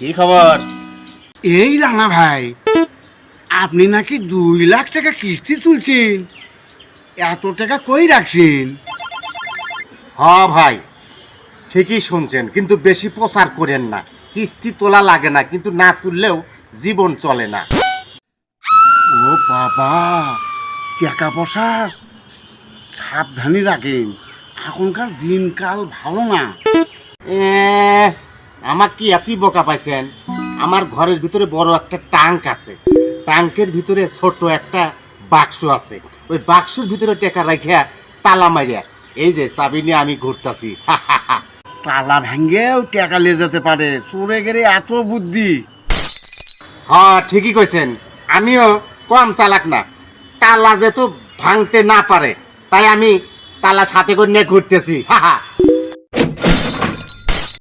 কি খবর? এই রানা ভাই, আপনি নাকি 2 লাখ টাকা কিস্তি তুলছেন। এত টাকা কই রাখছেন? হ্যাঁ ভাই, ঠিকই শুনছেন, কিন্তু বেশি প্রচার করেন না। কিস্তি তোলা লাগে না, কিন্তু না তুললেও জীবন চলে না। ও বাবা, টাকা পয়সা সাবধানে রাখেন, এখনকার দিনকাল ভালো না। এ, আমার কি আপনি বোকা পাইছেন? আমার ঘরের ভিতরে বড় একটা ট্যাঙ্ক আছে, ট্যাঙ্কের ভিতরে ছোট একটা বাক্স আছে। ওই বাক্সের ভিতরে টাকা রাখিয়া তালা মারিয়া এই যে চাবি নিয়ে আমি ঘুরতাছি। তালা ভেঙ্গেও টাকা নিয়ে যেতে পারে, চোরে গেলে এত বুদ্ধি। হ্যাঁ ঠিকই কইছেন, আমিও কম চালাক না। তালা যেহেতু ভাঙতে না পারে, তাই আমি তালা সাথে করে নিয়ে ঘুরতেছি।